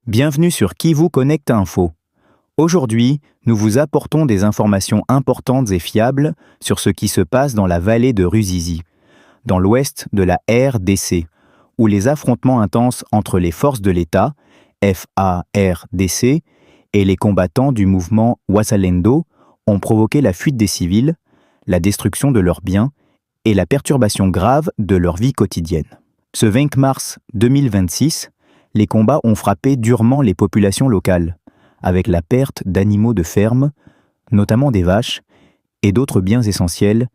Bienvenue sur Kivu Connect Info. Aujourd'hui, nous vous apportons des informations importantes et fiables sur ce qui se passe dans la vallée de Ruzizi, dans l'ouest de la RDC, où les affrontements intenses entre les forces de l'État, FARDC, et les combattants du mouvement Wazalendo ont provoqué la fuite des civils, la destruction de leurs biens et la perturbation grave de leur vie quotidienne. Ce 20 mars 2026, les combats ont frappé durement les populations locales, avec la perte d'animaux de ferme, notamment des vaches, et d'autres biens essentiels,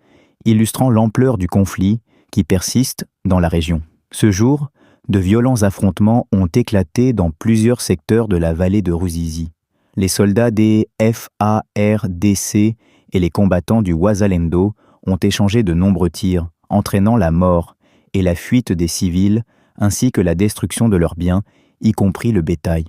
illustrant l'ampleur du conflit qui persiste dans la région. Ce jour, de violents affrontements ont éclaté dans plusieurs secteurs de la vallée de Ruzizi. Les soldats des FARDC et les combattants du Wazalendo ont échangé de nombreux tirs, entraînant la mort et la fuite des civils, ainsi que la destruction de leurs biens, y compris le bétail.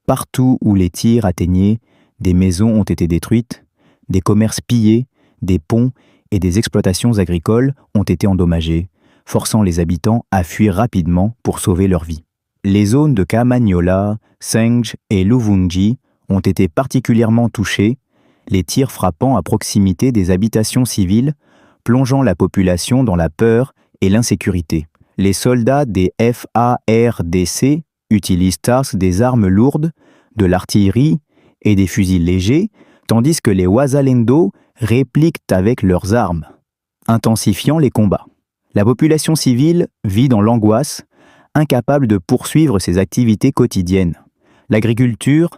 Partout où les tirs atteignaient, des maisons ont été détruites, des commerces pillés, des ponts et des exploitations agricoles ont été endommagés, forçant les habitants à fuir rapidement pour sauver leur vie. Les zones de Kamanyola, Senj et Luvungi ont été particulièrement touchées, les tirs frappant à proximité des habitations civiles, plongeant la population dans la peur et l'insécurité. Les soldats des FARDC utilisent des armes lourdes, de l'artillerie et des fusils légers, tandis que les Wazalendo répliquent avec leurs armes, intensifiant les combats. La population civile vit dans l'angoisse, incapable de poursuivre ses activités quotidiennes. L'agriculture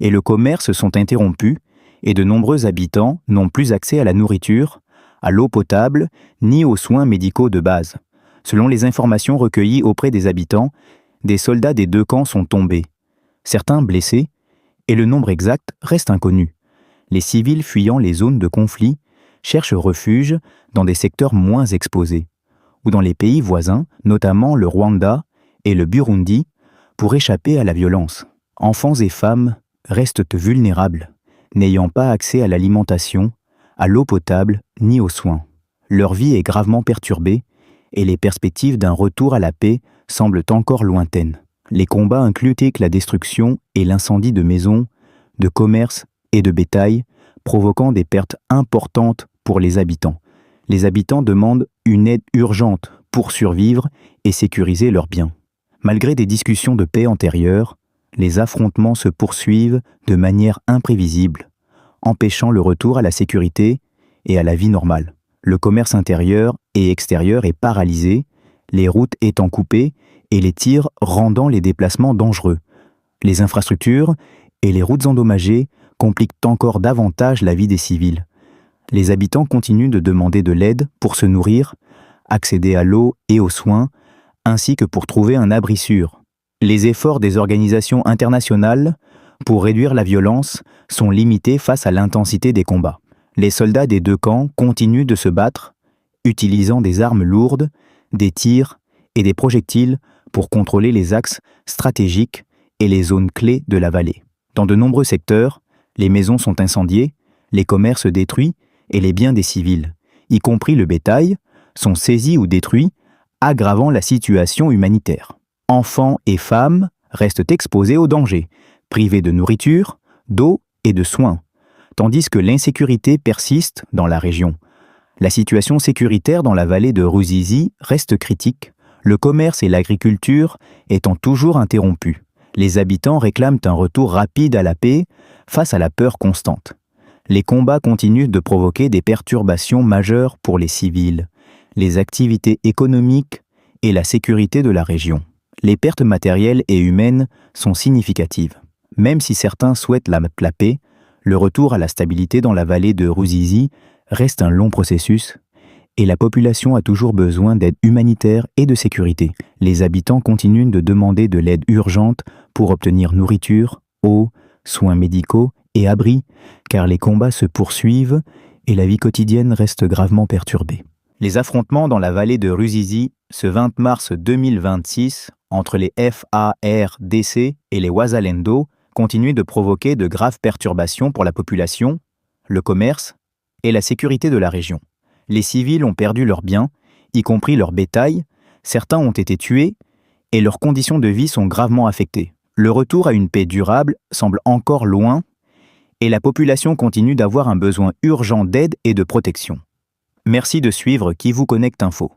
et le commerce sont interrompus et de nombreux habitants n'ont plus accès à la nourriture, à l'eau potable ni aux soins médicaux de base. Selon les informations recueillies auprès des habitants, des soldats des deux camps sont tombés, certains blessés, et le nombre exact reste inconnu. Les civils fuyant les zones de conflit cherchent refuge dans des secteurs moins exposés, ou dans les pays voisins, notamment le Rwanda et le Burundi, pour échapper à la violence. Enfants et femmes restent vulnérables, n'ayant pas accès à l'alimentation, à l'eau potable ni aux soins. Leur vie est gravement perturbée, et les perspectives d'un retour à la paix semblent encore lointaines. Les combats incluent la destruction et l'incendie de maisons, de commerces et de bétail, provoquant des pertes importantes pour les habitants. Les habitants demandent une aide urgente pour survivre et sécuriser leurs biens. Malgré des discussions de paix antérieures, les affrontements se poursuivent de manière imprévisible, empêchant le retour à la sécurité et à la vie normale. Le commerce intérieur et extérieur est paralysé, les routes étant coupées et les tirs rendant les déplacements dangereux. Les infrastructures et les routes endommagées compliquent encore davantage la vie des civils. Les habitants continuent de demander de l'aide pour se nourrir, accéder à l'eau et aux soins, ainsi que pour trouver un abri sûr. Les efforts des organisations internationales pour réduire la violence sont limités face à l'intensité des combats. Les soldats des deux camps continuent de se battre, utilisant des armes lourdes, des tirs et des projectiles pour contrôler les axes stratégiques et les zones clés de la vallée. Dans de nombreux secteurs, les maisons sont incendiées, les commerces détruits et les biens des civils, y compris le bétail, sont saisis ou détruits, aggravant la situation humanitaire. Enfants et femmes restent exposés au danger, privés de nourriture, d'eau et de soins, tandis que l'insécurité persiste dans la région. La situation sécuritaire dans la vallée de Ruzizi reste critique, le commerce et l'agriculture étant toujours interrompus. Les habitants réclament un retour rapide à la paix face à la peur constante. Les combats continuent de provoquer des perturbations majeures pour les civils, les activités économiques et la sécurité de la région. Les pertes matérielles et humaines sont significatives. Même si certains souhaitent la paix, le retour à la stabilité dans la vallée de Ruzizi reste un long processus et la population a toujours besoin d'aide humanitaire et de sécurité. Les habitants continuent de demander de l'aide urgente pour obtenir nourriture, eau, soins médicaux et abris, car les combats se poursuivent et la vie quotidienne reste gravement perturbée. Les affrontements dans la vallée de Ruzizi, ce 20 mars 2026, entre les FARDC et les Wazalendo, continuent de provoquer de graves perturbations pour la population, le commerce et la sécurité de la région. Les civils ont perdu leurs biens, y compris leur bétail, Certains ont été tués et leurs conditions de vie sont gravement affectées. Le retour à une paix durable semble encore loin et la population continue d'avoir un besoin urgent d'aide et de protection. Merci de suivre Kivu Connect Info.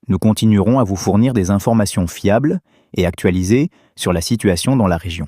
Nous continuerons à vous fournir des informations fiables et actualisées sur la situation dans la région.